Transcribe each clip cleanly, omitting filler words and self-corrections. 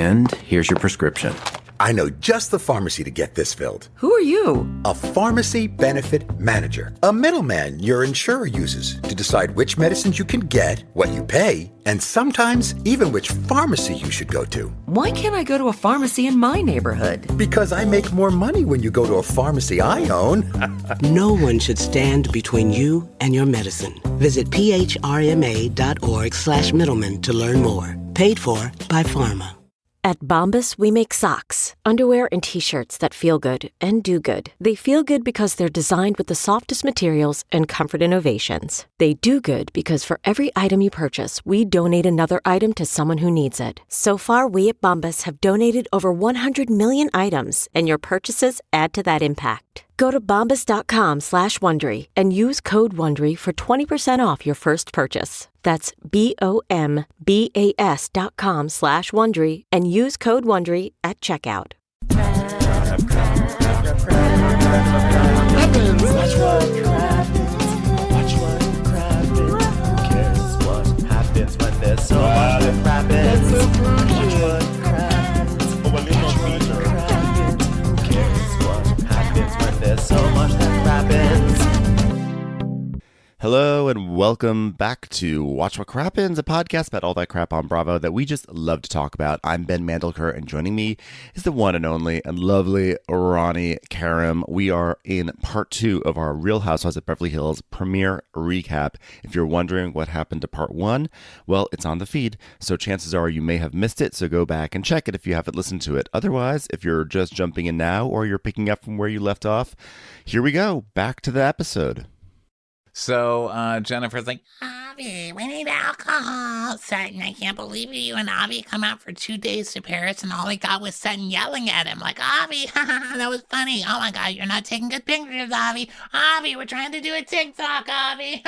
And here's your prescription. I know just the pharmacy to get this filled. Who are you? A pharmacy benefit manager. A middleman your insurer uses to decide which medicines you can get, what you pay, and sometimes even which pharmacy you should go to. Why can't I go to a pharmacy in my neighborhood? Because I make more money when you go to a pharmacy I own. No one should stand between you and your medicine. Visit phrma.org/middleman to learn more. Paid for by Pharma. At Bombas, we make socks, underwear, and T-shirts that feel good and do good. They feel good because they're designed with the softest materials and comfort innovations. They do good because for every item you purchase, we donate another item to someone who needs it. So far, we at Bombas have donated over 100 million items, and your purchases add to that impact. Go to bombas.com/Wondery and use code Wondery for 20% off your first purchase. That's BOMBAS.com/Wondery and use code Wondery at checkout. Hello and welcome back to Watch What Crappens, a podcast about all that crap on Bravo that we just love to talk about. I'm Ben Mandelker, and joining me is the one and only and lovely Ronnie Karam. We are in part 2 of our Real Housewives of Beverly Hills premiere recap. If you're wondering what happened to part 1, well, it's on the feed, so chances are you may have missed it, so go back and check it if you haven't listened to it. Otherwise, if you're just jumping in now or you're picking up from where you left off, here we go, back to the episode. So Jennifer's like, Avi, we need alcohol. Sutton, I can't believe you and Avi come out for 2 days to Paris and all he got was Sutton yelling at him. Like, Avi, that was funny. Oh my God, you're not taking good pictures, Avi. Avi, we're trying to do a TikTok, Avi.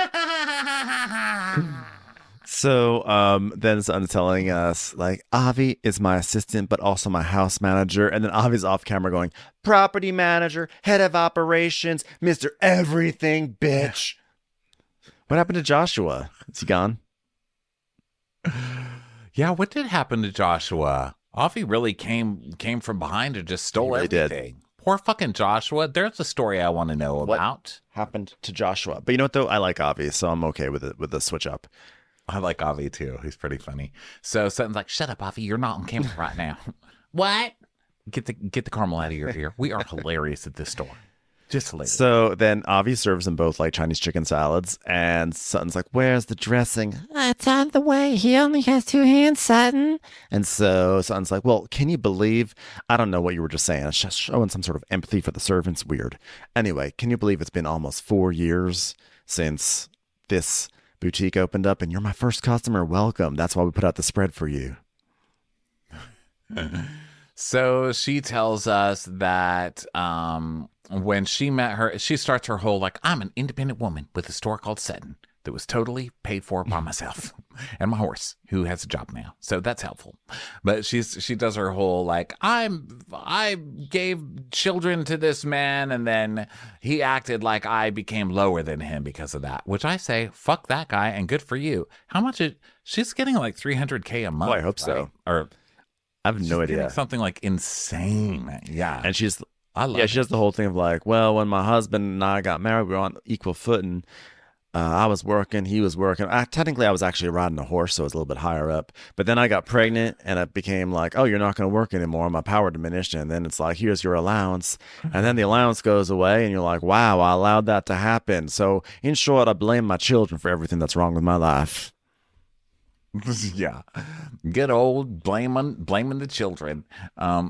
So then Sutton's telling us, like, Avi is my assistant, but also my house manager. And then Avi's off camera going, property manager, head of operations, Mr. Everything, bitch. What happened to Joshua? Is he gone? Yeah, what did happen to Joshua? Avi really came from behind and just stole everything. Did. Poor fucking Joshua. There's a story I want to know about. What happened to Joshua? But you know what, though? I like Avi, so I'm okay with it, with the switch up. I like Avi, too. He's pretty funny. So Sutton's like, shut up, Avi. You're not on camera right now. What? Get the caramel out of your ear. We are hilarious at this store. Just hilarious. So then Avi serves them both like Chinese chicken salads, and Sutton's like, where's the dressing? It's on the way. He only has 2 hands, Sutton. And so Sutton's like, well, can you believe? I don't know what you were just saying. It's just showing some sort of empathy for the servants. Weird. Anyway, can you believe it's been almost 4 years since this boutique opened up, and you're my first customer. Welcome. That's why we put out the spread for you. So she tells us that when she met her, she starts her whole like, I'm an independent woman with a store called Sutton that was totally paid for by myself and my horse, who has a job now. So that's helpful. But she does her whole like, I gave children to this man, and then he acted like I became lower than him because of that. Which I say, fuck that guy, and good for you. How much she's getting like $300K a month? Oh, I hope so. Or I have no idea. Something like insane. Yeah. And she does the whole thing of like, well, when my husband and I got married, we were on equal footing. I was working, he was working. Technically, I was actually riding a horse, so it was a little bit higher up. But then I got pregnant, and it became like, oh, you're not going to work anymore. My power diminished, and then it's like, here's your allowance. And then the allowance goes away, and you're like, wow, I allowed that to happen. So in short, I blame my children for everything that's wrong with my life. Yeah, good old blaming the children,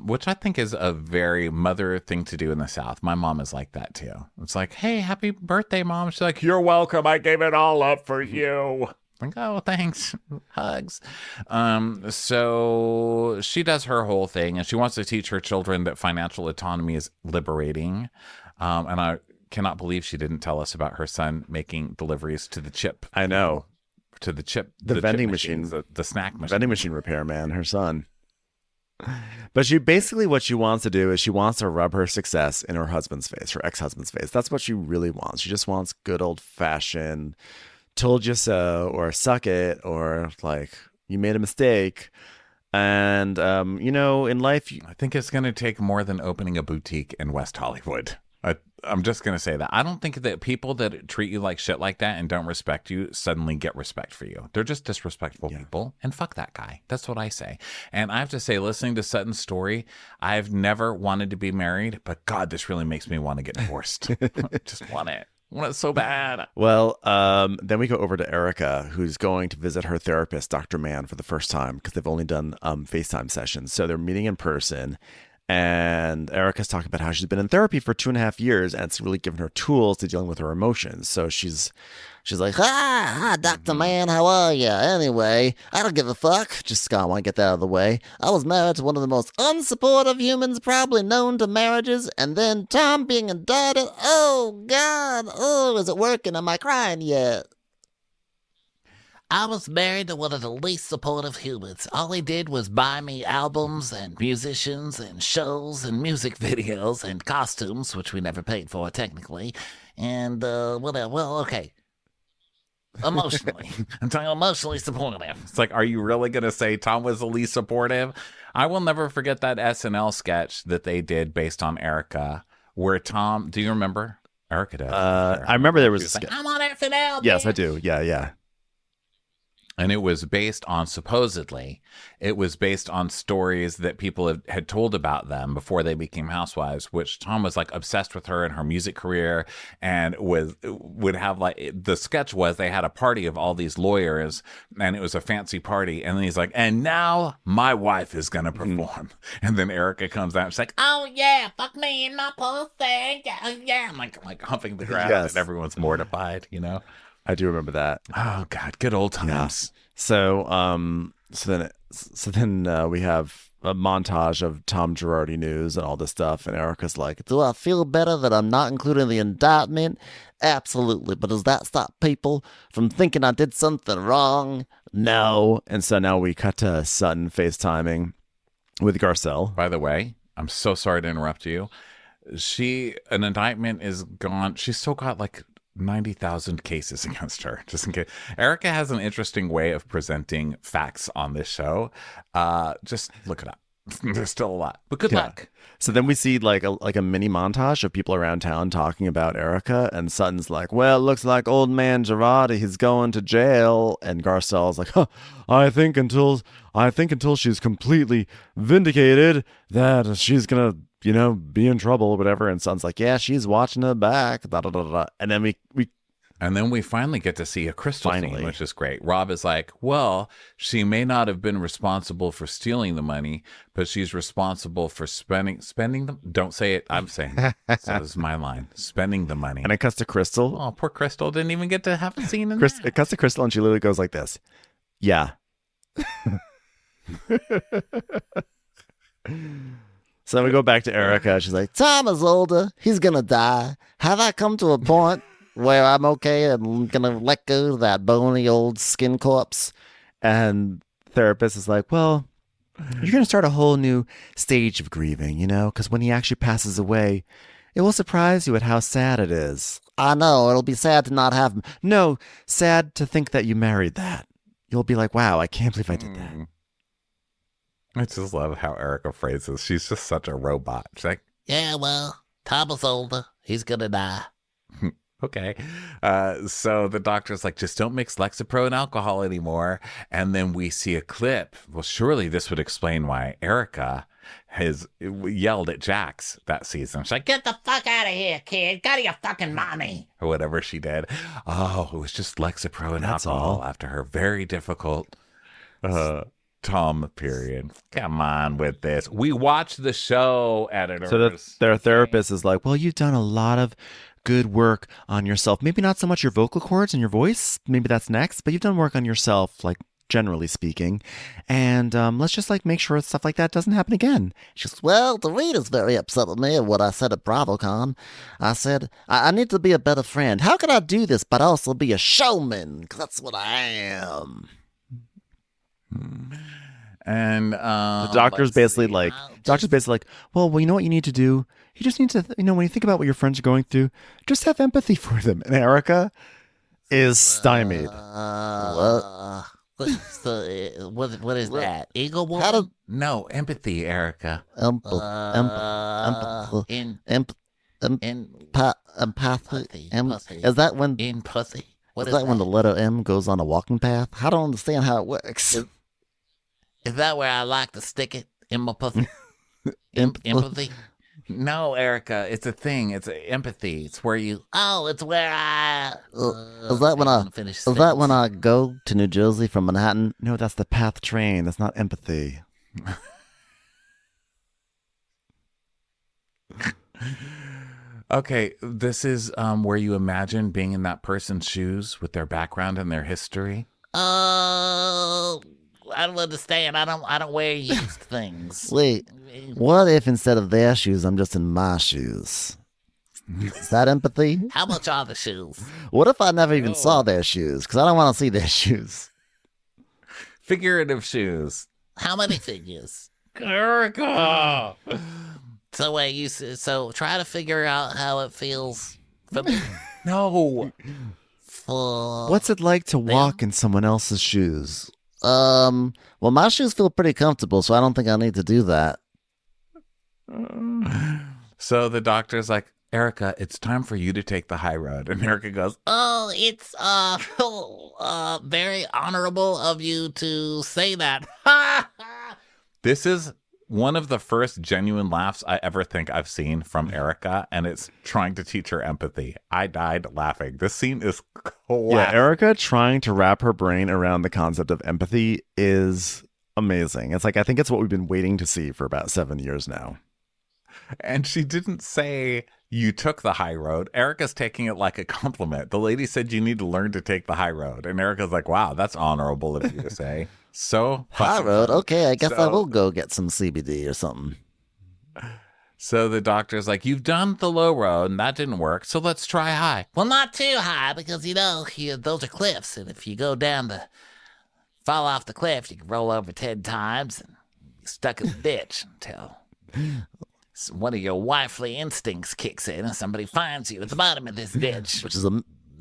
which I think is a very mother thing to do in the South. My mom is like that too. It's like, hey, happy birthday, Mom. She's like, you're welcome. I gave it all up for you. Like, oh, thanks. Hugs. So she does her whole thing, and she wants to teach her children that financial autonomy is liberating. And I cannot believe she didn't tell us about her son making deliveries to the chip. I know. To the vending machine, the snack machine, vending machine repairman, her son. But what she wants to do is she wants to rub her success in her husband's face, her ex-husband's face. That's what she really wants. She just wants good old fashioned told you so, or suck it, or like you made a mistake. And, in life, I think it's going to take more than opening a boutique in West Hollywood. I'm just going to say that. I don't think that people that treat you like shit like that and don't respect you suddenly get respect for you. They're just disrespectful people, and fuck that guy. That's what I say. And I have to say, listening to Sutton's story, I've never wanted to be married, but God, this really makes me want to get divorced. I just want it. I want it so bad. well, then we go over to Erica, who's going to visit her therapist, Dr. Mann, for the first time because they've only done FaceTime sessions. So they're meeting in person. And Erica's talking about how she's been in therapy for 2.5 years, and it's really given her tools to dealing with her emotions. So she's like, hi, Dr. Mann, how are you? Anyway, I don't give a fuck. Just I want to get that out of the way. I was married to one of the most unsupportive humans probably known to marriages, and then Tom being indicted. Oh, God. Oh, is it working? Am I crying yet? I was married to one of the least supportive humans. All he did was buy me albums and musicians and shows and music videos and costumes, which we never paid for technically. And, whatever. Well, okay. Emotionally. I'm talking emotionally supportive. It's like, are you really going to say Tom was the least supportive? I will never forget that SNL sketch that they did based on Erica, where Tom, do you remember? Erica does. I remember there was a She was like, sketch. I'm on SNL. Yes, I bitch. do. Yeah. And it was based on, supposedly, it was based on stories that people had told about them before they became housewives, which Tom was like obsessed with her and her music career, and would have like, the sketch was they had a party of all these lawyers, and it was a fancy party. And then he's like, and now my wife is going to perform. And then Erica comes out and she's like, Oh, yeah. Fuck me in my pussy. Yeah. I'm like humping the ground, Yes. and everyone's mortified, you know? I do remember that. Oh God, good old times. So then we have a montage of Tom Girardi news and all this stuff, and Erica's like, Do I feel better that I'm not included in the indictment? Absolutely. But does that stop people from thinking I did something wrong? no. And so now we cut to Sutton FaceTiming with Garcelle. By the way, I'm so sorry to interrupt you. An indictment is gone. She's still got like 90,000 cases against her, just in case. Erica has an interesting way of presenting facts on this show. Just look it up. There's still a lot, but good luck. So then we see like a mini montage of people around town talking about Erica, and Sutton's like, well, it looks like old man Girardi, he's going to jail. And Garcelle's like, I think until she's completely vindicated that she's gonna, be in trouble or whatever. And Sutton's like, yeah, she's watching her back. Da, da, da, da. And then we finally get to see a crystal Finally. scene, which is great. Rob is like, well, she may not have been responsible for stealing the money, but she's responsible for spending them. Don't say it. I'm saying it. So this is my line. Spending the money. and it cuts to Crystal. Oh, poor Crystal didn't even get to have a scene in It cuts to Crystal, and she literally goes like this. Yeah. So then we go back to Erica. She's like, Tom is older. He's going to die. Have I come to a point where I'm okay and going to let go of that bony old skin corpse? and therapist is like, well, you're going to start a whole new stage of grieving, because when he actually passes away, it will surprise you at how sad it is. I know. It'll be sad to not have him. No, sad to think that you married that. You'll be like, wow, I can't believe I did that. I just love how Erica phrases. She's just such a robot. She's like, Yeah, well, Tom is older. He's gonna die. okay. So the doctor's like, just don't mix Lexapro and alcohol anymore. And then we see a clip. Well, surely this would explain why Erica has yelled at Jax that season. She's like, Get the fuck out of here, kid. Go to your fucking mommy. or whatever she did. Oh, it was just Lexapro and That's alcohol all. after her very difficult Tom period. Come on with this. We watch the show, editors. So their therapist is like, well, you've done a lot of good work on yourself. Maybe not so much your vocal cords and your voice. Maybe that's next, but you've done work on yourself, like generally speaking. And let's just like make sure stuff like that doesn't happen again. She's, well, Dorit is very upset with me at what I said at BravoCon. I said, I need to be a better friend. How can I do this but also be a showman? 'Cause that's what I am. And The doctor's basically like, well, you know what you need to do? You just need to, when you think about what your friends are going through, just have empathy for them. And Erica is stymied. What is that? Eagle woman? How do No, empathy, Erica. empathy? Pussy. Is that when In pussy. What is that when the letter M goes on a walking path? I don't understand how it works. Is that where I like to stick it in my pussy? Empathy? No, Erica, it's a thing. It's empathy. It's where you. Oh, it's where I. Is that when I finish? is that when I go to New Jersey from Manhattan? No, that's the PATH train. That's not empathy. Okay, this is where you imagine being in that person's shoes with their background and their history. Oh, I don't understand. I don't wear used things. Wait, what if instead of their shoes, I'm just in my shoes? Is that empathy? How much are the shoes? What if I never even saw their shoes? Because I don't want to see their shoes. Figurative shoes. How many figures? Erica! So wait, so try to figure out how it feels for me. No. For What's it like to walk in someone else's shoes? Well, my shoes feel pretty comfortable, so I don't think I need to do that. So the doctor's like, Erica, it's time for you to take the high road. And Erica goes, Oh, it's very honorable of you to say that. this is one of the first genuine laughs I ever think I've seen from Erica, and it's trying to teach her empathy. I died laughing. This scene is classic. Yeah, Erica trying to wrap her brain around the concept of empathy is amazing. It's like, I think it's what we've been waiting to see for about 7 years now. And she didn't say you took the high road. Erica's taking it like a compliment. The lady said you need to learn to take the high road. And Erica's like, wow, that's honorable of you to say. So High road. Okay, I guess I So- will go get some CBD or something. So the doctor's like, you've done the low road and that didn't work. So let's try high. Well, not too high because those are cliffs, and if you go fall off the cliff, you can roll over 10 times and be stuck in the ditch until one of your wifely instincts kicks in and somebody finds you at the bottom of this ditch, Which is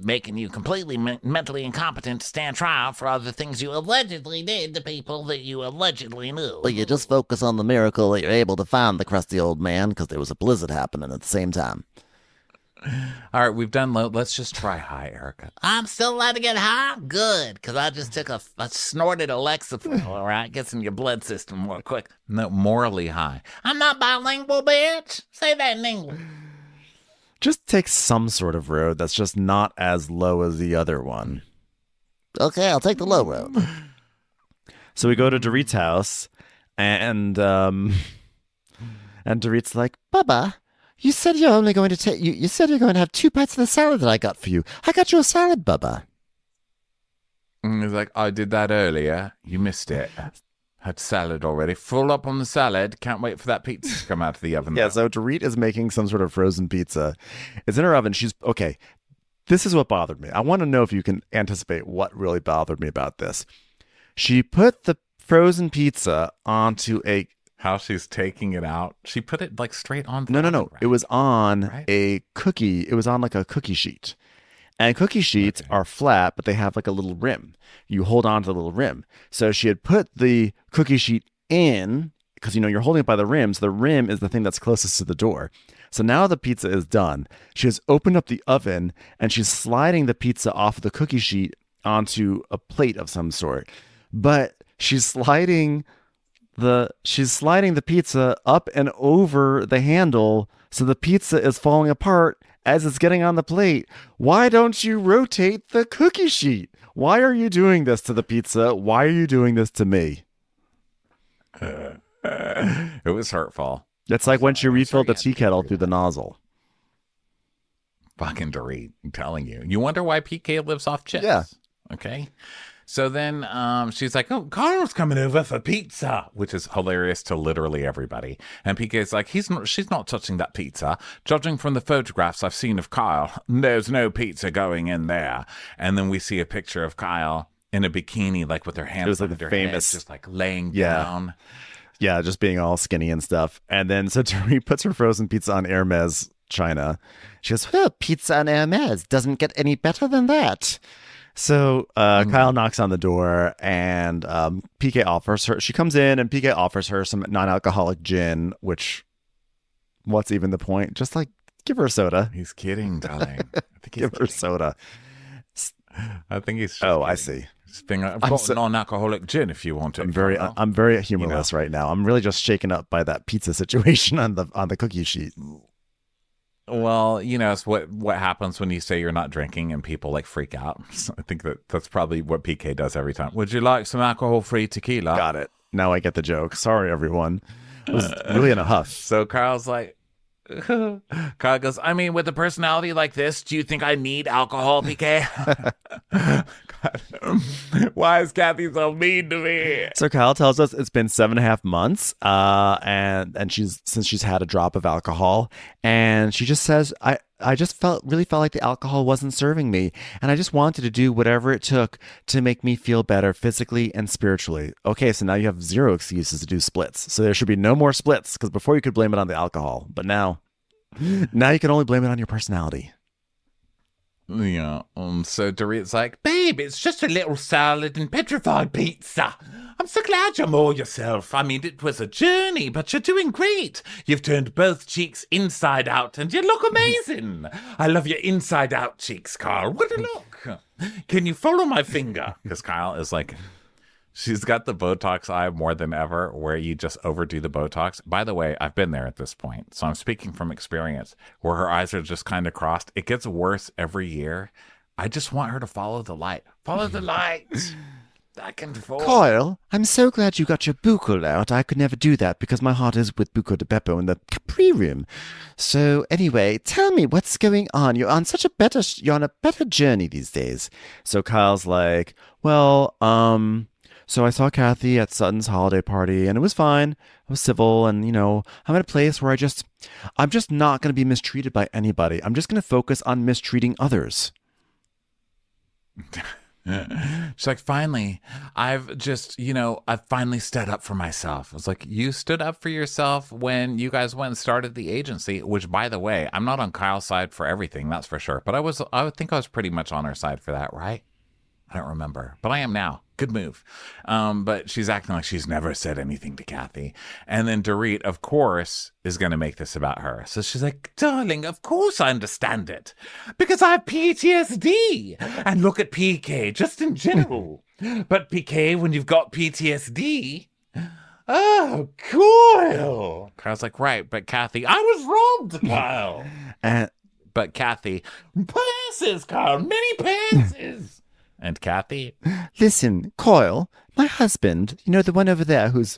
making you completely mentally incompetent to stand trial for all the things you allegedly did to people that you allegedly knew. well, you just focus on the miracle that you're able to find the crusty old man because there was a blizzard happening at the same time. All right, we've done low. Let's just try high, Erica. I'm still allowed to get high? Good, because I just took a snorted Alexapro, all right? Gets in your blood system more quick. No, morally high. I'm not bilingual, bitch. Say that in English. Just take some sort of road that's just not as low as the other one. Okay, I'll take the low road. So we go to Dorit's house, and Dorit's like, Bubba, you said you're only going to take you said you're going to have 2 bites of the salad that I got for you. I got you a salad, Bubba. And he's like, I did that earlier. You missed it. Had salad already. Full up on the salad. Can't wait for that pizza to come out of the oven. Yeah, though. so Dorit is making some sort of frozen pizza. It's in her oven. She's okay. This is what bothered me. I want to know if you can anticipate what really bothered me about this. She put the frozen pizza onto a How she's taking it out. She put it like straight on. The no. oven rack. It was on Right. a cookie. It was on like a cookie sheet. And cookie sheets are flat, but they have like a little rim. You hold on to the little rim. So she had put the cookie sheet in, because you're holding it by the rim. So the rim is the thing that's closest to the door. So now the pizza is done. She has opened up the oven and she's sliding the pizza off the cookie sheet onto a plate of some sort. But she's sliding the pizza up and over the handle, so the pizza is falling apart as it's getting on the plate. Why don't you rotate the cookie sheet? Why are you doing this to the pizza? Why are you doing this to me? It was hurtful. It's like when she refilled the sorry, tea kettle through the nozzle. Fucking Dorit, I'm telling you. You wonder why PK lives off chips. Yeah. Okay. So then she's like, oh, Carl's coming over for pizza, which is hilarious to literally everybody. And PK's like, she's not touching that pizza. Judging from the photographs I've seen of Kyle, there's no pizza going in there. And then we see a picture of Kyle in a bikini, like with her hands It was like behind the her famous- head, just like laying Yeah. down. Yeah, just being all skinny and stuff. And then so Dorit puts her frozen pizza on Hermes China. She goes, well, pizza on Hermes doesn't get any better than that. So Kyle knocks on the door, and PK offers her. She comes in, and PK offers her some non-alcoholic gin. Which, what's even the point? Just like give her a soda. He's kidding, darling. I think he's Give her kidding. soda. I think he's. Just Oh, I kidding. see. He's being like, I've got non-alcoholic gin if you want it. Kyle." I'm very humorless right now. I'm really just shaken up by that pizza situation on the cookie sheet. Well, it's what happens when you say you're not drinking and people like freak out. So I think that's probably what PK does every time. Would you like some alcohol-free tequila? Got it. Now I get the joke. Sorry, everyone. I was really in a huff. So Carl's like, Kyle goes, I mean, with a personality like this, do you think I need alcohol, PK? Why is Kathy so mean to me? So Kyle tells us it's been 7.5 months, and she's had a drop of alcohol, and she just says, I just really felt like the alcohol wasn't serving me, and I just wanted to do whatever it took to make me feel better physically and spiritually. Okay, so now you have 0 excuses to do splits. So there should be no more splits, because before you could blame it on the alcohol, but now you can only blame it on your personality. Yeah. So Dorit's like, babe, it's just a little salad and petrified pizza. I'm so glad you're more yourself. I mean, it was a journey, but you're doing great. You've turned both cheeks inside out, and you look amazing. I love your inside out cheeks, Carl. What a look. Can you follow my finger? Because Kyle is like, she's got the Botox eye more than ever, where you just overdo the Botox. By the way, I've been there at this point, so I'm speaking from experience, where her eyes are just kind of crossed. It gets worse every year. I just want her to follow the light. Follow the light. Back and forth. Kyle, I'm so glad you got your buccal out. I could never do that because my heart is with Buco de Beppo in the Capri room. So anyway, tell me what's going on. You're on a better journey these days. So Kyle's like, well, so I saw Kathy at Sutton's holiday party, and it was fine. I was civil, and, I'm at a place where I'm just not going to be mistreated by anybody. I'm just going to focus on mistreating others. She's like, finally, I've finally stood up for myself. I was like, you stood up for yourself when you guys went and started the agency, which, by the way, I'm not on Kyle's side for everything, that's for sure. But I think I was pretty much on her side for that, right? I don't remember, but I am now. Good move. But she's acting like she's never said anything to Kathy. And then Dorit, of course, is going to make this about her. So she's like, darling, of course I understand it. Because I have PTSD. And look at PK, just in general. But PK, when you've got PTSD... Oh, cool. Kyle's like, right, but Kathy, I was robbed, Kyle. But Kathy, passes, Kyle, many passes. And Kathy? Listen, Kyle, my husband, the one over there who's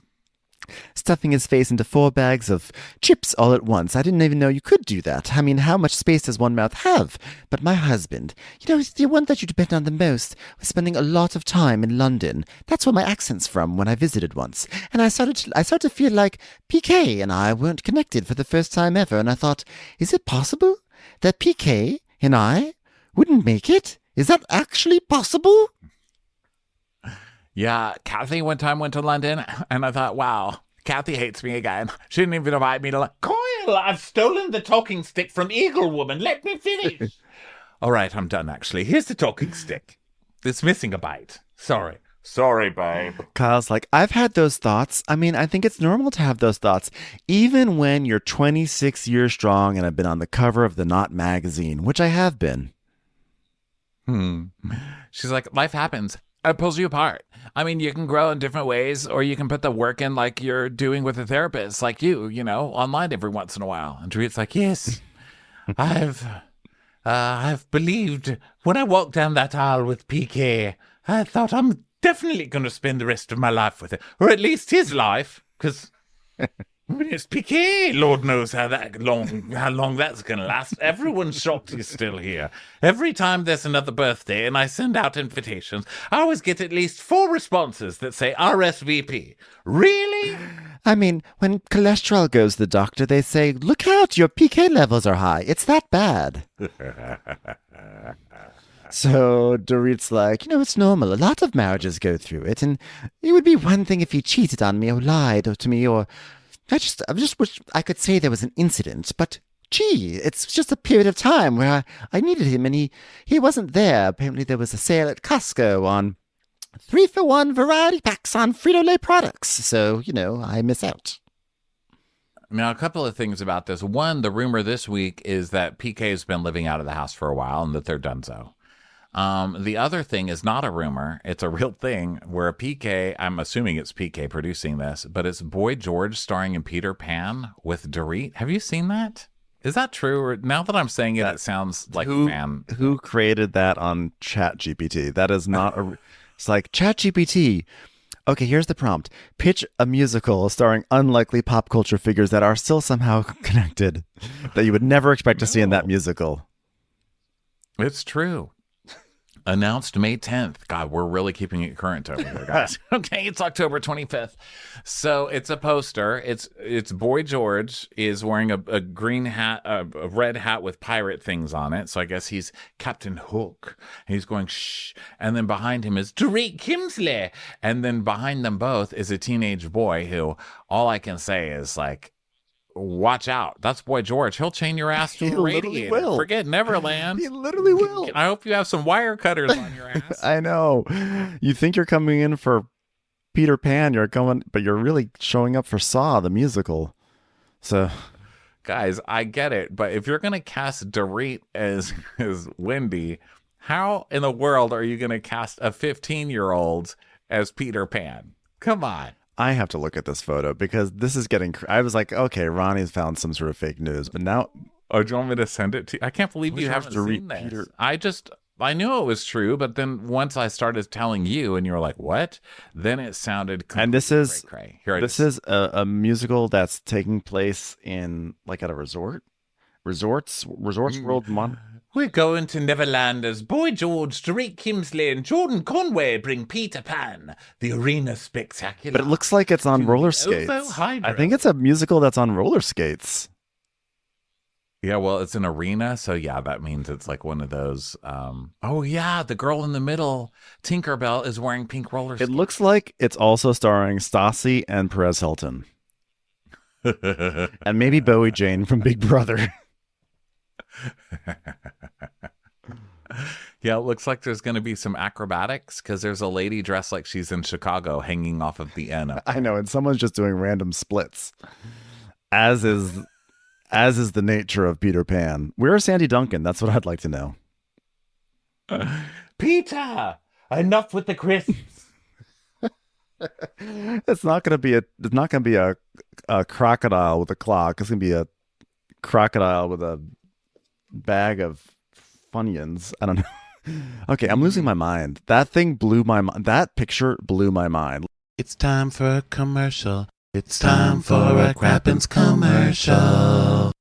stuffing his face into 4 bags of chips all at once. I didn't even know you could do that. I mean, how much space does one mouth have? But my husband, the one that you depend on the most, was spending a lot of time in London. That's where my accent's from when I visited once. And I started to feel like PK and I weren't connected for the first time ever. And I thought, is it possible that PK and I wouldn't make it? Is that actually possible? Yeah, Kathy one time went to London, and I thought, wow, Kathy hates me again. She didn't even invite me to Kyle, I've stolen the talking stick from Eagle Woman. Let me finish. All right, I'm done, actually. Here's the talking stick. It's missing a bite. Sorry, babe. Kyle's like, I've had those thoughts. I mean, I think it's normal to have those thoughts, even when you're 26 years strong and have been on the cover of the Knot magazine, which I have been. She's like, life happens. It pulls you apart. I mean, you can grow in different ways, or you can put the work in like you're doing with a therapist, like you online every once in a while. And Dorit's like, yes, I've believed when I walked down that aisle with PK, I thought I'm definitely going to spend the rest of my life with it, or at least his life, because it's PK. Lord knows how long that's going to last. Everyone's shocked he's still here. Every time there's another birthday and I send out invitations, I always get at least 4 responses that say RSVP. Really? I mean, when cholesterol goes to the doctor, they say, look out, your PK levels are high. It's that bad. So Dorit's like, it's normal. A lot of marriages go through it. And it would be one thing if he cheated on me or lied to me, or I just wish I could say there was an incident, but Gee, it's just a period of time where I needed him and he wasn't there. Apparently there was a sale at Costco on 3-for-1 variety packs on Frito-Lay products. So, I miss out. Now, a couple of things about this. One, the rumor this week is that PK has been living out of the house for a while and that they're donezo. The other thing is not a rumor. It's a real thing where PK, I'm assuming it's PK producing this, but it's Boy George starring in Peter Pan with Dorit. Have you seen that? Is that true? Or now that I'm saying it, it sounds like fan. Who created that on ChatGPT? That is not a... It's like, ChatGPT, okay, here's the prompt. Pitch a musical starring unlikely pop culture figures that are still somehow connected that you would never expect to see in that musical. It's true. Announced May 10th. God, we're really keeping it current over here, guys. Okay, it's October 25th. So it's a poster. It's Boy George is wearing a green hat, a red hat with pirate things on it. So I guess he's Captain Hook. He's going shh. And then behind him is Dorit Kemsley. And then behind them both is a teenage boy who all I can say is like, watch out. That's Boy George. He'll chain your ass to a radiator. Will. Forget Neverland. He literally will. I hope you have some wire cutters on your ass. I know. You think you're coming in for Peter Pan, but you're really showing up for Saw, the musical. So, guys, I get it. But if you're going to cast Dorit as Wendy, how in the world are you going to cast a 15-year-old as Peter Pan? Come on. I have to look at this photo because this is getting... I was like, okay, Ronnie's found some sort of fake news, but now... Oh, do you want me to send it to you? I can't believe you haven't seen this. Peter. I knew it was true, but then once I started telling you and you were like, what? Then it sounded completely And this is cray-cray. This is a musical that's taking place in, like, at a resort? Resorts World... We're going to Neverland as Boy George, Dorit Kemsley, and Jordan Conway bring Peter Pan, the arena spectacular. But it looks like it's on roller skates. I think it's a musical that's on roller skates. Yeah, well, it's an arena, so yeah, that means it's like one of those. Oh yeah, the girl in the middle, Tinkerbell, is wearing pink roller skates. It looks like it's also starring Stassi and Perez Hilton, and maybe Bowie Jane from Big Brother. Yeah, it looks like there's going to be some acrobatics because there's a lady dressed like she's in Chicago hanging off of the N. I know, and someone's just doing random splits, as is the nature of Peter Pan. Where's Sandy Duncan? That's what I'd like to know. Peter, enough with the crisps. It's not going to be a crocodile with a clock. It's going to be a crocodile with a bag of Funyuns. I don't know. Okay, I'm losing my mind. That thing blew my mind. That picture blew my mind. It's time for a commercial. It's time for a Crappens commercial.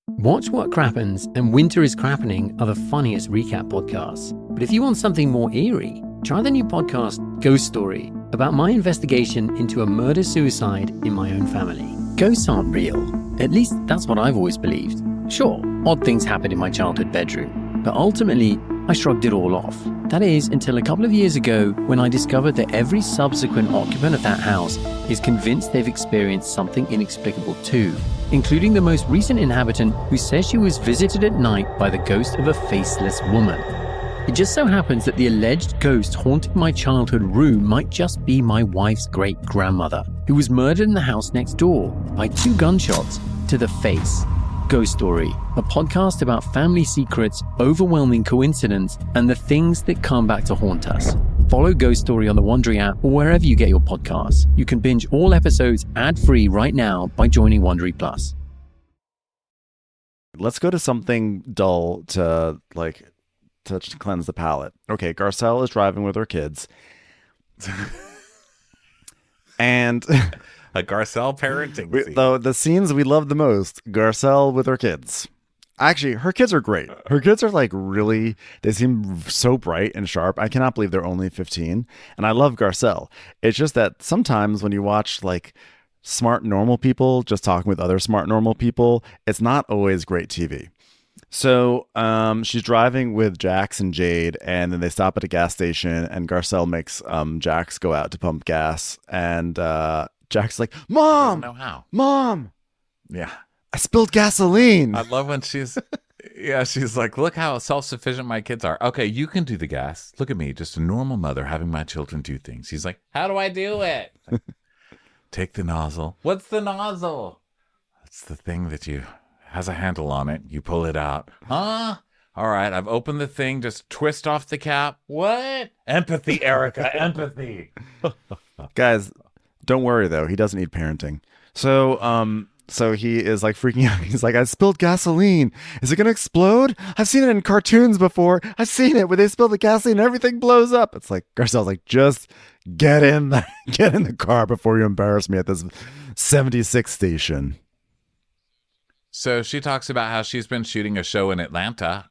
Watch What Crappens and Winter is Crappening are the funniest recap podcasts. But if you want something more eerie, try the new podcast Ghost Story, about my investigation into a murder-suicide in my own family. Ghosts aren't real. At least that's what I've always believed. Sure, odd things happened in my childhood bedroom, but ultimately, I shrugged it all off. That is, until a couple of years ago when I discovered that every subsequent occupant of that house is convinced they've experienced something inexplicable too, including the most recent inhabitant who says she was visited at night by the ghost of a faceless woman. It just so happens that the alleged ghost haunting my childhood room might just be my wife's great-grandmother, who was murdered in the house next door by 2 gunshots to the face. Ghost Story, a podcast about family secrets, overwhelming coincidence, and the things that come back to haunt us. Follow Ghost Story on the Wondery app or wherever you get your podcasts. You can binge all episodes ad-free right now by joining Wondery Plus. Let's go to something dull to cleanse the palate. Okay, Garcelle is driving with her kids. And a Garcelle parenting scene. The scenes we love the most, Garcelle with her kids. Actually, her kids are great. Her kids are they seem so bright and sharp. I cannot believe they're only 15. And I love Garcelle. It's just that sometimes when you watch smart normal people just talking with other smart normal people, it's not always great TV. So she's driving with Jax and Jade, and then they stop at a gas station, and Garcelle makes Jax go out to pump gas, and Jax is like, Mom! I don't know how. Mom! Yeah. I spilled gasoline. I love when she's like, look how self-sufficient my kids are. Okay, you can do the gas. Look at me, just a normal mother having my children do things. He's like, how do I do it? Take the nozzle. What's the nozzle? It's the thing that has a handle on it. You pull it out. Huh? All right, I've opened the thing. Just twist off the cap. What? Empathy, Erica, empathy. Guys, don't worry though. He doesn't need parenting. So he is like freaking out. He's like, I spilled gasoline. Is it going to explode? I've seen it in cartoons before. I've seen it where they spill the gasoline and everything blows up. It's like, Garcelle's like, just get in the car before you embarrass me at this 76 station. So she talks about how she's been shooting a show in Atlanta.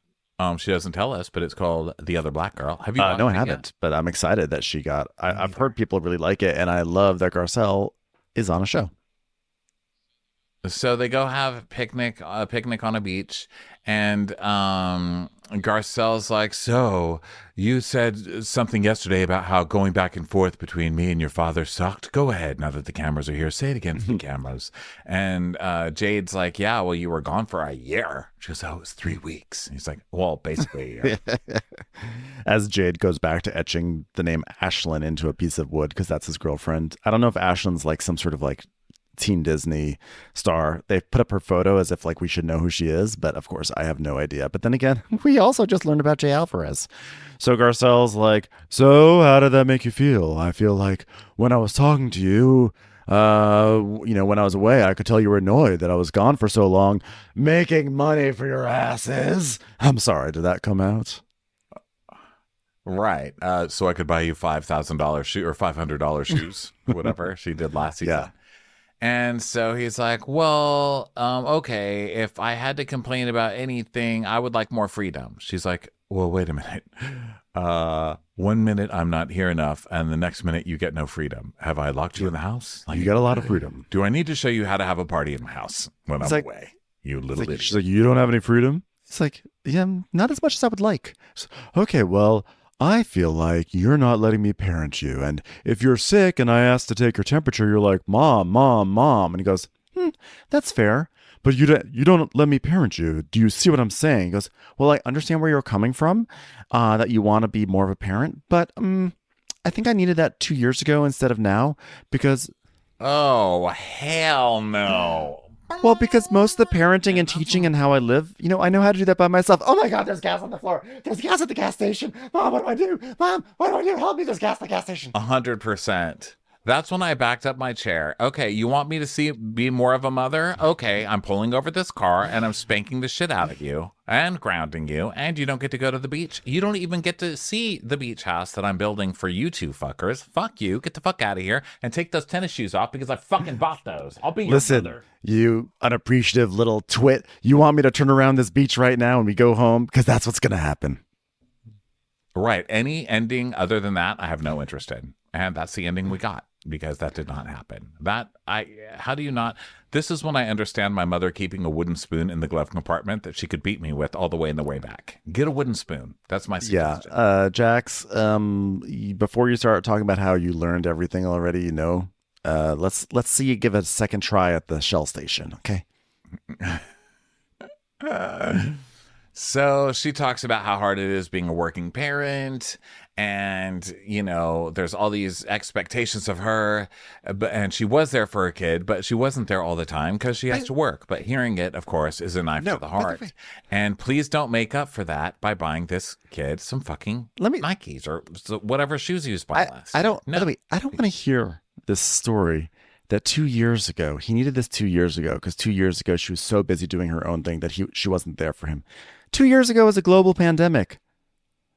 She doesn't tell us, but it's called The Other Black Girl. Have you watched No, I it haven't, yet? but I'm excited that she got, I've heard people really like it, and I love that Garcelle is on a show. So they go have a picnic on a beach, and Garcelle's like, so you said something yesterday about how going back and forth between me and your father sucked. Go ahead, now that the cameras are here, say it again for the cameras. And Jade's like, yeah, well, you were gone for a year. She goes, oh, it was 3 weeks. He's like, well, basically. As Jade goes back to etching the name Ashlyn into a piece of wood, because that's his girlfriend. I don't know if Ashlyn's like some sort of like teen Disney star. They put up her photo as if like we should know who she is, but of course I have no idea. But then again, we also just learned about Jay Alvarez. So Garcelle's like, so how did that make you feel? I feel like when I was talking to you, when I was away, I could tell you were annoyed that I was gone for so long, making money for your asses. I'm sorry, did that come out? Right. So I could buy you $5,000 shoe or $500 shoes, whatever she did last season. Yeah. And so he's like, well, okay, if I had to complain about anything, I would like more freedom. She's like, well, wait a minute. 1 minute I'm not here enough, and the next minute you get no freedom. Have I locked you in the house? Like, You got a lot of freedom. do I need to show you how to have a party in my house when I'm like- away? You little idiot. She's like, you don't have any freedom? It's like, yeah, not as much as I would like. Okay, well, I feel like you're not letting me parent you. And if you're sick and I ask to take your temperature, you're like, Mom, Mom, Mom. And he goes, that's fair. But you don't let me parent you. Do you see what I'm saying? He goes, well, I understand where you're coming from, that you want to be more of a parent. But I think I needed that 2 years ago instead of now because... Oh, hell no. Well, because most of the parenting and teaching and how I live, I know how to do that by myself. Oh my God, there's gas on the floor. There's gas at the gas station. Mom, what do I do? Mom, what do I do? Help me, there's gas at the gas station. 100%. That's when I backed up my chair. Okay, you want me to be more of a mother? Okay, I'm pulling over this car and I'm spanking the shit out of you and grounding you, and you don't get to go to the beach. You don't even get to see the beach house that I'm building for you two fuckers. Fuck you. Get the fuck out of here and take those tennis shoes off because I fucking bought those. I'll be your mother. You unappreciative little twit. You want me to turn around this beach right now and we go home? Because that's what's going to happen. Right. Any ending other than that, I have no interest in. And that's the ending we got. Because that did not happen. How do you not? This is when I understand my mother keeping a wooden spoon in the glove compartment that she could beat me with all the way in the way back. Get a wooden spoon. That's my suggestion. Yeah. Jax, before you start talking about how you learned everything already, let's see you give it a second try at the Shell station, okay? So she talks about how hard it is being a working parent, and there's all these expectations of her, and she was there for her kid, but she wasn't there all the time because she has to work. But hearing it, of course, is a knife to the heart. And please don't make up for that by buying this kid some fucking Nikes or whatever shoes he was buying last. By the way, I don't want to hear this story that 2 years ago, he needed this 2 years ago because 2 years ago she was so busy doing her own thing that she wasn't there for him. 2 years ago was a global pandemic.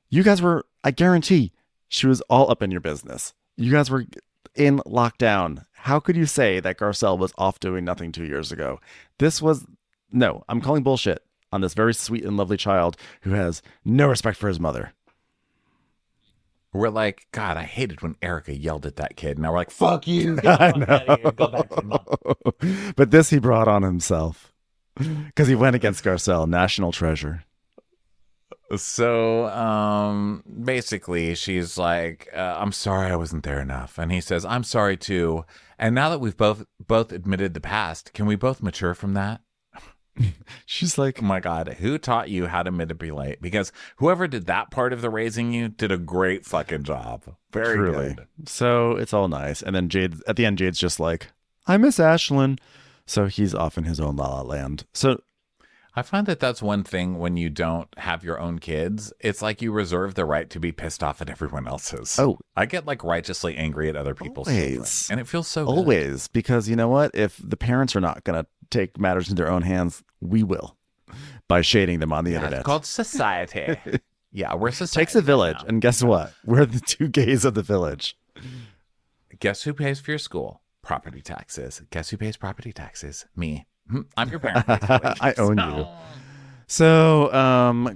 You guys were, I guarantee, she was all up in your business. You guys were in lockdown. How could you say that Garcelle was off doing nothing 2 years ago? No, I'm calling bullshit on this very sweet and lovely child who has no respect for his mother. We're like, God, I hated when Erica yelled at that kid. Now we're like, fuck you. I know. Go back to your mom. But this he brought on himself because he went against Garcelle, national treasure. So basically she's like, I'm sorry I wasn't there enough. And he says, I'm sorry too. And now that we've both admitted the past, can we both mature from that? She's like, oh my God, who taught you how to manipulate? Because whoever did that part of the raising you did a great fucking job. Very truly. good. So it's all nice. And then at the end, Jade's just like, I miss Ashlyn. So he's off in his own la la land. So I find that that's one thing when you don't have your own kids. It's like you reserve the right to be pissed off at everyone else's. Oh. I get like righteously angry at other people's children, and it feels so good. Always. Because you know what? If the parents are not going to take matters in their own hands, we will by shading them on the internet. It's called society. Yeah, we're society. Takes a village. now. And guess what? We're the two gays of the village. Guess who pays for your school? Property taxes. Guess who pays property taxes? Me. I'm your parent. I own you. So,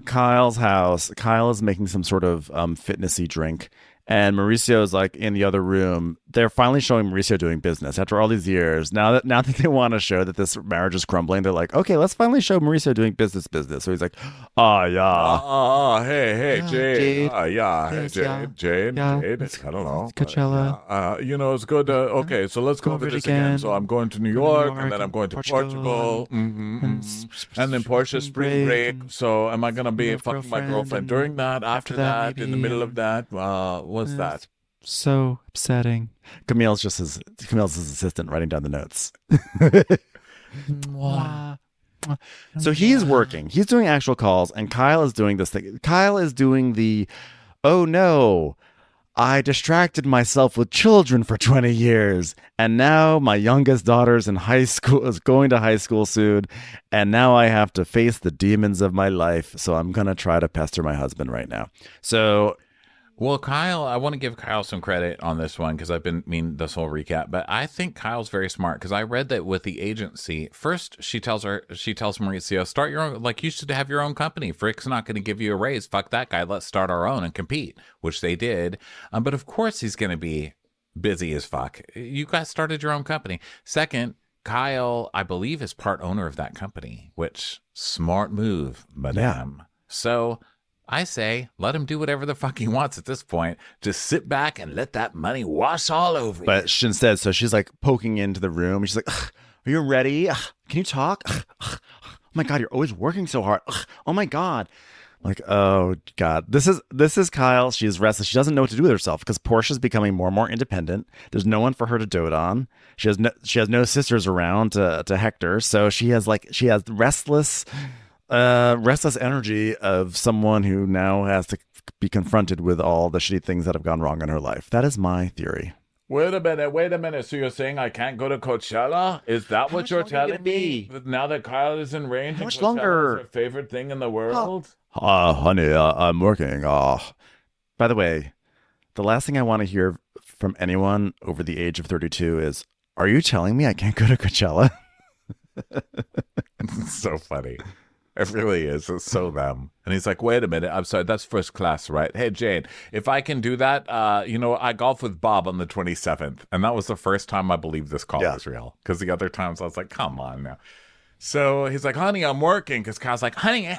Kyle's house. Kyle is making some sort of fitnessy drink, and Mauricio is like in the other room. They're finally showing Mauricio doing business after all these years. Now that they want to show that this marriage is crumbling, they're like, okay, let's finally show Mauricio doing business. So he's like, yeah. Hey, Jade. Jade. Jade. Jade. I don't know. Coachella. It's good. Okay, so let's go over this again. So I'm going to New York, and then I'm going to Portugal. And then Portia spring break. So am I going to be fucking my girlfriend during that, after that, in the middle of that? What's that? So upsetting. Camille's his assistant writing down the notes. So he's working. He's doing actual calls, and Kyle is doing this thing. Kyle is doing oh no, I distracted myself with children for 20 years, and now my youngest daughter's in high school, is going to high school soon, and now I have to face the demons of my life, so I'm going to try to pester my husband right now. So... Well, Kyle, I want to give Kyle some credit on this one because I've been this whole recap, but I think Kyle's very smart because I read that with the agency, first she tells Mauricio, start your own, like you should have your own company. Frick's not going to give you a raise. Fuck that guy. Let's start our own and compete, which they did. But of course he's going to be busy as fuck. You guys started your own company. Second, Kyle, I believe, is part owner of that company, which smart move, madame. Yeah. So I say, let him do whatever the fuck he wants at this point. Just sit back and let that money wash all over you. But instead, so she's like poking into the room. She's like, are you ready? Can you talk? Oh my God, you're always working so hard. Oh my God. Like, oh God, this is Kyle. She is restless. She doesn't know what to do with herself because Portia's becoming more and more independent. There's no one for her to dote on. She has no sisters around to hector. So she has restless energy of someone who now has to be confronted with all the shitty things that have gone wrong in her life. That is my theory. Wait a minute. So you're saying I can't go to Coachella? Is that what you're telling me? Now that Kyle is in range, how much longer? Is her favorite thing in the world? Honey, I'm working. By the way, the last thing I want to hear from anyone over the age of 32 is, are you telling me I can't go to Coachella? It's so funny. It really is. It's so them. And he's like, wait a minute. I'm sorry. That's first class, right? Hey, Jane, if I can do that, I golf with Bob on the 27th. And that was the first time I believed this call was real. Because the other times I was like, come on now. So he's like, honey, I'm working. Because Kyle's like, honey,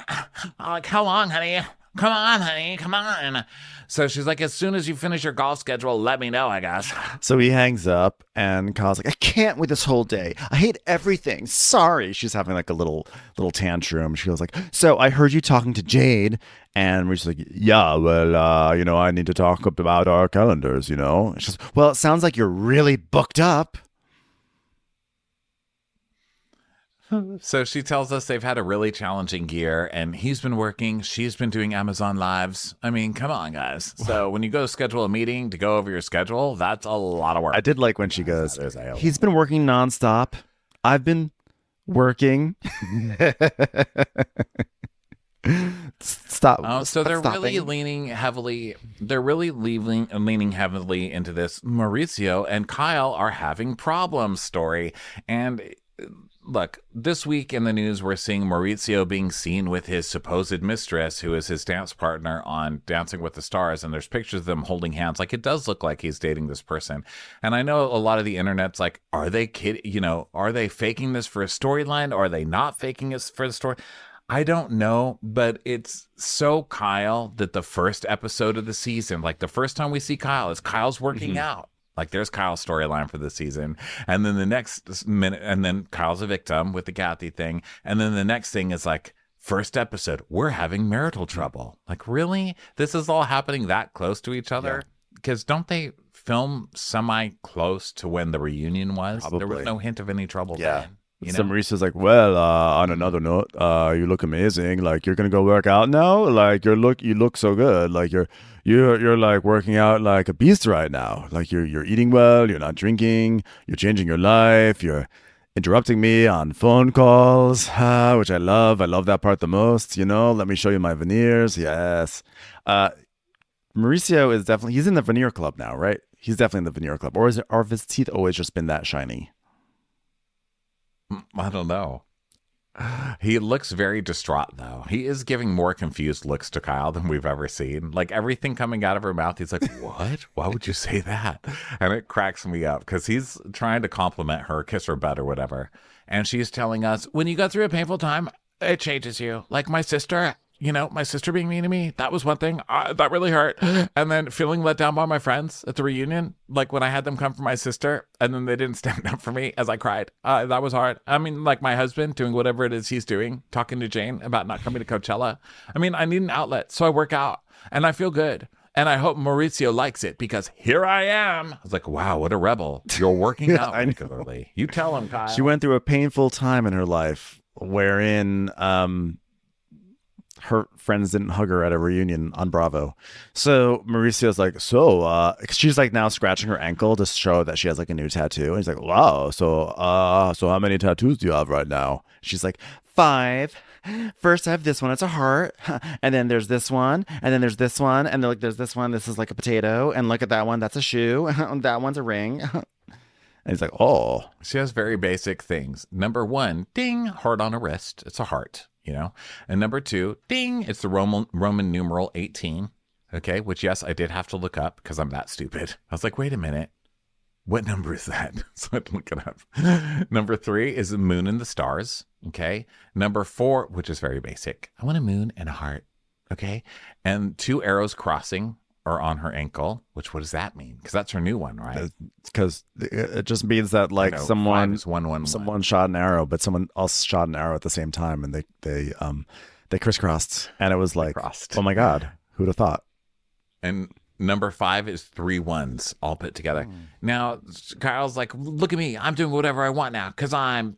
like, how long, honey? Come on, honey, come on. So she's like, as soon as you finish your golf schedule, let me know, I guess. So he hangs up, and Kyle's like, I can't with this whole day. I hate everything. Sorry. She's having like a little tantrum. She goes like, so I heard you talking to Jade. And we're just like, yeah, well, I need to talk about our calendars, She goes, well, it sounds like you're really booked up. So she tells us they've had a really challenging year, and he's been working. She's been doing Amazon Lives. I mean, come on, guys. So when you go schedule a meeting to go over your schedule, that's a lot of work. I did like when she goes, he's been working nonstop. I've been working. Stop. So they're stopping. really leaning heavily. They're really leaning heavily into this. Mauricio and Kyle are having problems story. And look, this week in the news, we're seeing Mauricio being seen with his supposed mistress, who is his dance partner on Dancing with the Stars. And there's pictures of them holding hands. Like, it does look like he's dating this person. And I know a lot of the internet's like, are they kidding? Are they faking this for a storyline? Or are they not faking this for the story? I don't know, but it's so Kyle that the first episode of the season, like the first time we see Kyle, is Kyle's working out. Like there's Kyle's storyline for the season. And then the next minute, and then Kyle's a victim with the Kathy thing. And then the next thing is like, first episode, we're having marital trouble. Like, really? This is all happening that close to each other? Because don't they film semi close to when the reunion was? Probably. There was no hint of any trouble then. You So know? Mauricio's like, well, on another note, you look amazing. Like you're gonna go work out now. Like you look so good. Like you're like working out like a beast right now. Like you're eating well. You're not drinking. You're changing your life. You're interrupting me on phone calls, which I love. I love that part the most. You know, let me show you my veneers. Yes. Mauricio is definitely, he's in the veneer club now, right? He's definitely in the veneer club. Or have his teeth always just been that shiny? I don't know. He looks very distraught, though. He is giving more confused looks to Kyle than we've ever seen. Like everything coming out of her mouth, he's like, what? Why would you say that? And it cracks me up because he's trying to compliment her, kiss her butt or whatever. And she's telling us, when you go through a painful time, it changes you. Like my sister, you know, my sister being mean to me, that was one thing. That really hurt. And then feeling let down by my friends at the reunion, like when I had them come for my sister and then they didn't stand up for me as I cried. That was hard. I mean, like my husband doing whatever it is he's doing, talking to Jane about not coming to Coachella. I mean, I need an outlet, so I work out and I feel good. And I hope Mauricio likes it because here I am. I was like, wow, what a rebel. You're working out regularly. You tell him, Kyle. She went through a painful time in her life wherein her friends didn't hug her at a reunion on Bravo. So Mauricio's like, she's like now scratching her ankle to show that she has like a new tattoo. And he's like, wow, so how many tattoos do you have right now? She's like, 5. First I have this one, it's a heart, and then there's this one, and then there's this one, and then like there's this one, this is like a potato, and look at that one, that's a shoe, that one's a ring. And he's like, oh. She has very basic things. Number 1, ding, heart on a wrist. It's a heart, you know. And number 2, ding, it's the Roman numeral 18. Okay, which yes, I did have to look up because I'm that stupid. I was like, wait a minute. What number is that? So I had to look it up. Number 3 is the moon and the stars. Okay. Number 4, which is very basic. I want a moon and a heart. Okay. And 2 arrows crossing are on her ankle, which what does that mean? Because that's her new one, right? Because it just means that like someone shot an arrow, but someone else shot an arrow at the same time, and they crisscrossed, and it was like, oh my God, who'd have thought? And number 5 is 3 ones all put together. Now Kyle's like, look at me, I'm doing whatever I want now because I'm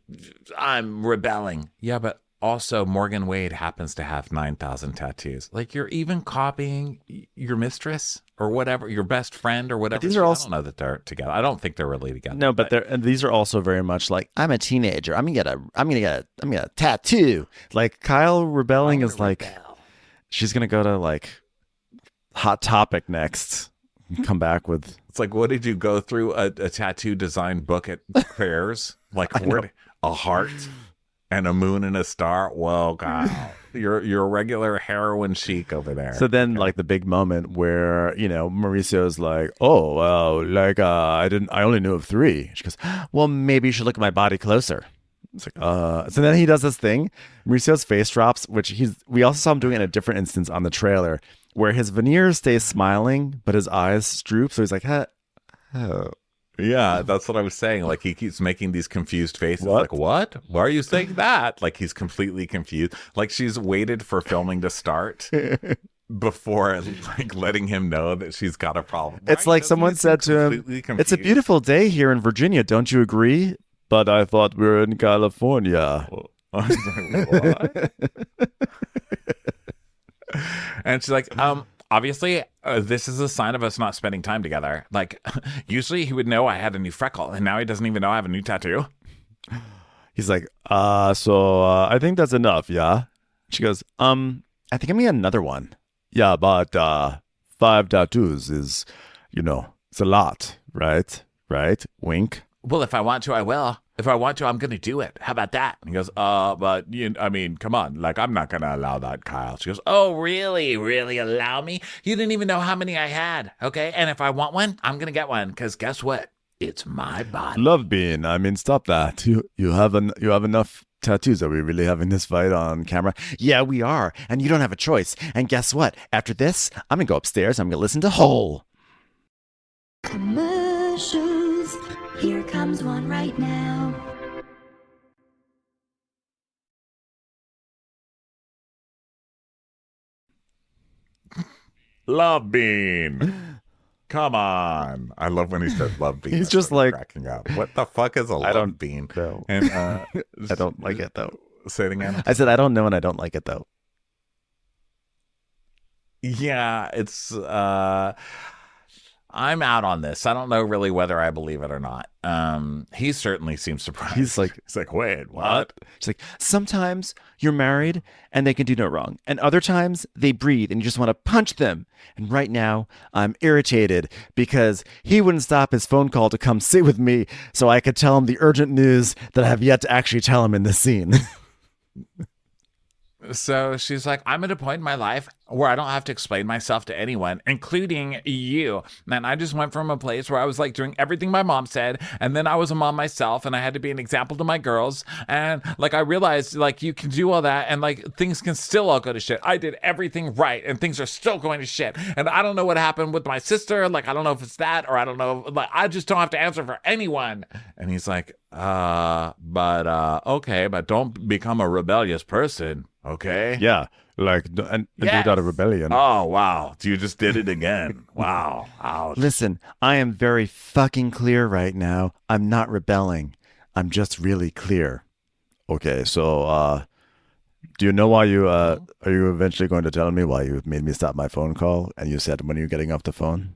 rebelling. Yeah, but also Morgan Wade happens to have 9,000 tattoos. Like you're even copying your mistress or whatever, your best friend or whatever. These are also, I don't know that they're together. I don't think they're really together. No, but these are also very much like, I'm a teenager. I'm gonna get a tattoo. Like Kyle rebelling is like, she's gonna go to like Hot Topic next. Come back with, it's like, what did you go through a tattoo design book at fairs? Like a heart and a moon and a star. Whoa, Kyle, you're a regular heroin chic over there. So then, like the big moment where Mauricio's like, oh well, like I only knew of 3. She goes, well, maybe you should look at my body closer. It's like, so then he does this thing. Mauricio's face drops, which we also saw him doing in a different instance on the trailer, where his veneers stay smiling, but his eyes droop. So he's like, oh. Yeah, that's what I was saying. Like he keeps making these confused faces. What? Like, what? Why are you saying that? Like he's completely confused. Like she's waited for filming to start before like letting him know that she's got a problem. It's like someone said to him, it's a beautiful day here in Virginia. Don't you agree? But I thought we were in California. I was like, what? And she's like, obviously, this is a sign of us not spending time together. Like, usually he would know I had a new freckle, and now he doesn't even know I have a new tattoo. He's like, so I think that's enough, yeah? She goes, I think I'm gonna get another one. Yeah, but 5 tattoos is, it's a lot, right? Right? Wink. Well, if I want to, I will. If I want to, I'm going to do it. How about that? And he goes, but I mean, come on. Like, I'm not going to allow that, Kyle. She goes, oh, really? Really allow me? You didn't even know how many I had. Okay. And if I want one, I'm going to get one. Because guess what? It's my body. Love Bean. I mean, stop that. You have enough tattoos. Are we really having this fight on camera? Yeah, we are. And you don't have a choice. And guess what? After this, I'm going to go upstairs. I'm going to listen to Hole. Commercial. the shows. Here comes one right now. Love Bean. Come on. I love when he said love bean. He's just like cracking up. What the fuck is a love bean? No. And I don't like it though. Say it again. I said I don't know and I don't like it though. Yeah, it's I'm out on this. I don't know really whether I believe it or not. He certainly seems surprised. He's like, wait, what? She's like, sometimes you're married and they can do no wrong. And other times they breathe and you just want to punch them. And right now I'm irritated because he wouldn't stop his phone call to come sit with me so I could tell him the urgent news that I have yet to actually tell him in this scene. So she's like, I'm at a point in my life where I don't have to explain myself to anyone, including you. And I just went from a place where I was like doing everything my mom said. And then I was a mom myself and I had to be an example to my girls. And like, I realized like you can do all that and like things can still all go to shit. I did everything right and things are still going to shit. And I don't know what happened with my sister. Like, I don't know if it's that or I don't know. Like, I just don't have to answer for anyone. And he's like, okay, but don't become a rebellious person. Okay. Yeah. Like, and do it out of rebellion. Oh, wow. You just did it again. Wow. Ouch. Listen, I am very fucking clear right now. I'm not rebelling. I'm just really clear. Okay, so, do you know why you, are you eventually going to tell me why you made me stop my phone call? And you said, when are you getting off the phone?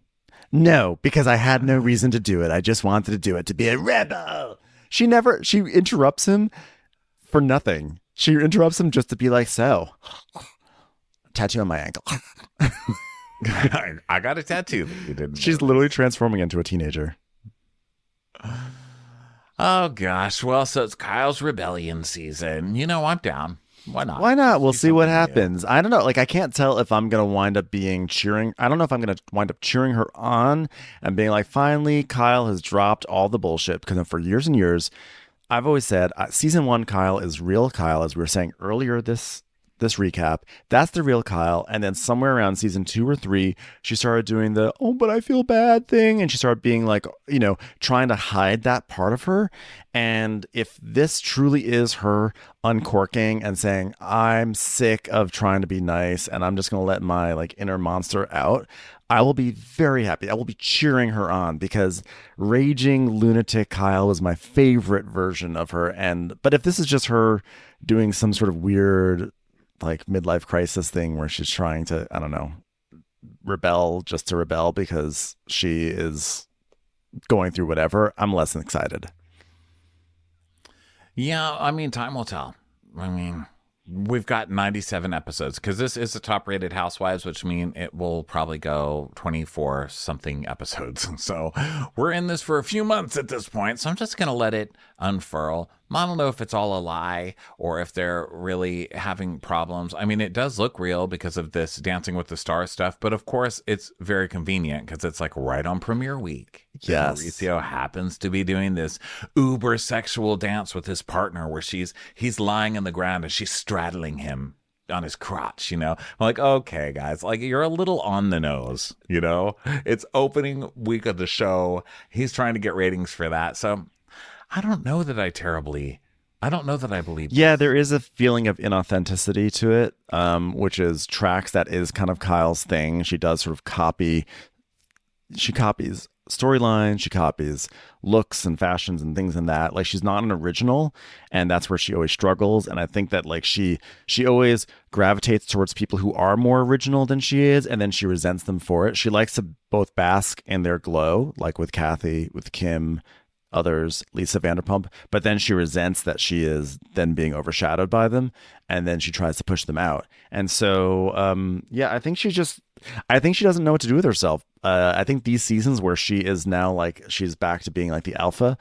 No, because I had no reason to do it. I just wanted to do it to be a rebel. She interrupts him for nothing. She interrupts him just to be like, so, tattoo on my ankle. I got a tattoo that you didn't. She's literally transforming into a teenager. Oh, gosh. Well, so it's Kyle's rebellion season. You know, I'm down. Why not? Why not? We'll see what happens. I don't know. Like, I can't tell if I'm going to wind up cheering. I don't know if I'm going to wind up cheering her on and being like, finally, Kyle has dropped all the bullshit. Because for years and years, I've always said season 1 Kyle is real Kyle, as we were saying earlier this recap. That's the real Kyle. And then somewhere around season 2 or 3, she started doing the, oh, but I feel bad thing. And she started being like, you know, trying to hide that part of her. And if this truly is her uncorking and saying, I'm sick of trying to be nice and I'm just going to let my like inner monster out, I will be very happy. I will be cheering her on because raging lunatic Kyle was my favorite version of her. But if this is just her doing some sort of weird like midlife crisis thing where she's trying to, I don't know, rebel just to rebel because she is going through whatever, I'm less than excited. Yeah, I mean, time will tell. I mean, we've got 97 episodes because this is the top rated Housewives, which means it will probably go 24 something episodes. So we're in this for a few months at this point. So I'm just going to let it unfurl. I don't know if it's all a lie or if they're really having problems. I mean, it does look real because of this Dancing with the Stars stuff. But of course, it's very convenient because it's like right on premiere week. Yes. Mauricio happens to be doing this uber sexual dance with his partner where he's lying on the ground and she's straddling him on his crotch, you know? I'm like, okay, guys, like you're a little on the nose, you know? It's opening week of the show. He's trying to get ratings for that. So I don't know that I believe. Yeah, there is a feeling of inauthenticity to it, which is tracks that is kind of Kyle's thing. She does sort of copies storylines, she copies looks and fashions and things in that. Like she's not an original, and that's where she always struggles. And I think that like she always gravitates towards people who are more original than she is, and then she resents them for it. She likes to both bask in their glow, like with Kathy, with Kim, others, Lisa Vanderpump, but then she resents that she is then being overshadowed by them, and then she tries to push them out. And so I think she doesn't know what to do with herself. I think these seasons where she is now like she's back to being like the alpha,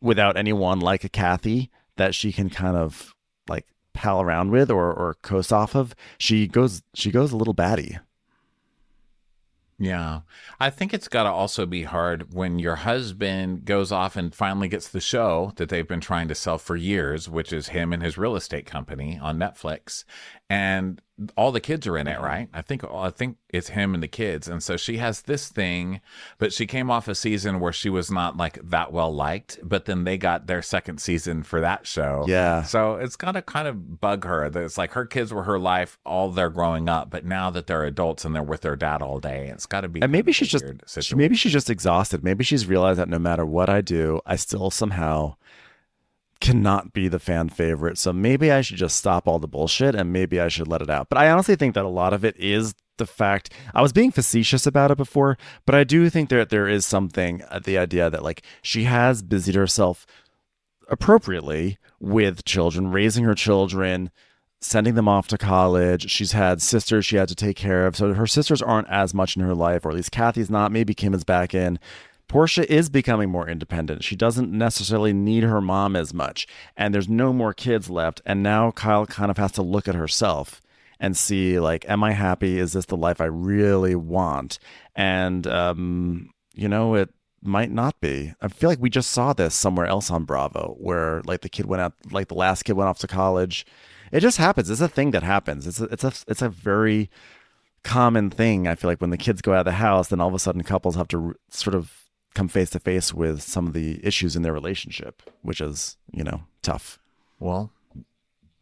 without anyone like a Kathy that she can kind of like pal around with or coast off of, she goes a little batty. Yeah. I think it's got to also be hard when your husband goes off and finally gets the show that they've been trying to sell for years, which is him and his real estate company on Netflix. And all the kids are in it, right? I think it's him and the kids. And so she has this thing, but she came off a season where she was not like that well liked, but then they got their second season for that show. Yeah. So it's gonna kind of bug her that it's like her kids were her life all their growing up, but now that they're adults and they're with their dad all day, it's got to be. And maybe she's just exhausted. Maybe she's realized that no matter what I do, I still somehow cannot be the fan favorite. So maybe I should just stop all the bullshit and maybe I should let it out. But I honestly think that a lot of it is the fact, I was being facetious about it before, but I do think there is something, the idea that like she has busied herself appropriately with children, raising her children, sending them off to college. She's had sisters she had to take care of. So her sisters aren't as much in her life, or at least Kathy's not. Maybe Kim is back in. Portia is becoming more independent. She doesn't necessarily need her mom as much. And there's no more kids left. And now Kyle kind of has to look at herself and see, like, am I happy? Is this the life I really want? And, it might not be. I feel like we just saw this somewhere else on Bravo where, like, the last kid went off to college. It just happens. It's a thing that happens. It's a very common thing. I feel like when the kids go out of the house, then all of a sudden couples have to sort of come face to face with some of the issues in their relationship, which is, tough. Well,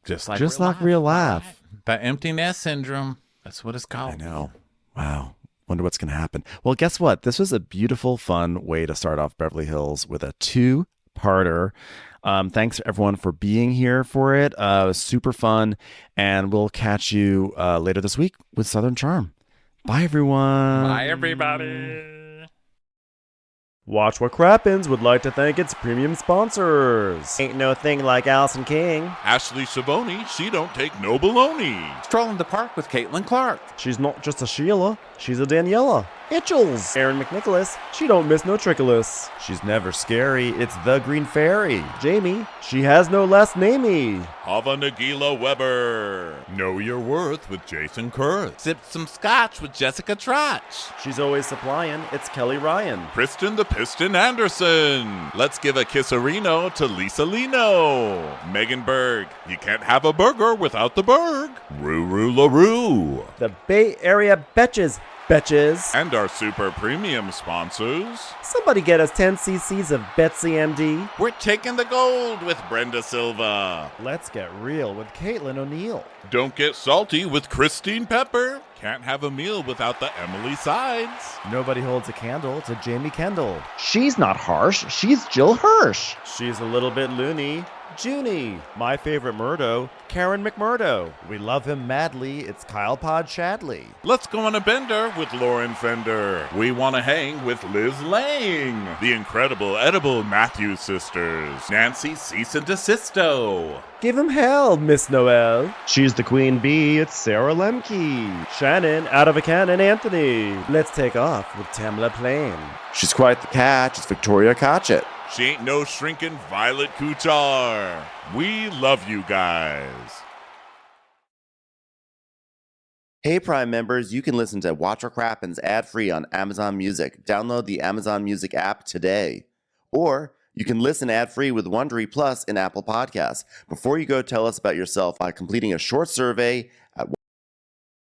just like real life. That empty nest syndrome. That's what it's called. I know. Wow. Wonder what's going to happen. Well, guess what? This was a beautiful, fun way to start off Beverly Hills with a 2-parter. Thanks everyone for being here for it. It was super fun. And we'll catch you later this week with Southern Charm. Bye, everyone. Bye, everybody. Watch What Crappens would like to thank its premium sponsors. Ain't no thing like Allison King. Ashley Savoni, she don't take no baloney. Strolling the park with Caitlin Clark. She's not just a Sheila, she's a Daniela. Hitchels. Aaron McNicholas, she don't miss no trickolas. She's never scary. It's the Green Fairy. Jamie, she has no last namey. Hava Nagila Weber. Know your worth with Jason Kurth. Sip some scotch with Jessica Trotch. She's always supplying. It's Kelly Ryan. Kristen the Piston Anderson. Let's give a kisserino to Lisa Lino. Megan Berg. You can't have a burger without the Berg. Ruru LaRue. The Bay Area Betches. Betches. And our super premium sponsors. Somebody get us 10 cc's of Betsy MD. We're taking the gold with Brenda Silva. Let's get real with Caitlin O'Neill. Don't get salty with Christine Pepper. Can't have a meal without the Emily Sides. Nobody holds a candle to Jamie Kendall. She's not harsh, she's Jill Hirsch. She's a little bit loony. Junie. My favorite Murdo, Karen McMurdo. We love him madly, it's Kyle Pod Shadley. Let's go on a bender with Lauren Fender. We want to hang with Liz Lang. The incredible edible Matthews sisters. Nancy Cease and Desisto. Give him hell, Miss Noel. She's the queen bee, it's Sarah Lemke. Shannon, out of a cannon, Anthony. Let's take off with Tamla Plain. She's quite the catch, it's Victoria Cotchett. She ain't no shrinking Violet Kuchar. We love you guys. Hey, Prime members, you can listen to Watch What Crappens ad-free on Amazon Music. Download the Amazon Music app today. Or you can listen ad-free with Wondery Plus in Apple Podcasts. Before you go, tell us about yourself by completing a short survey at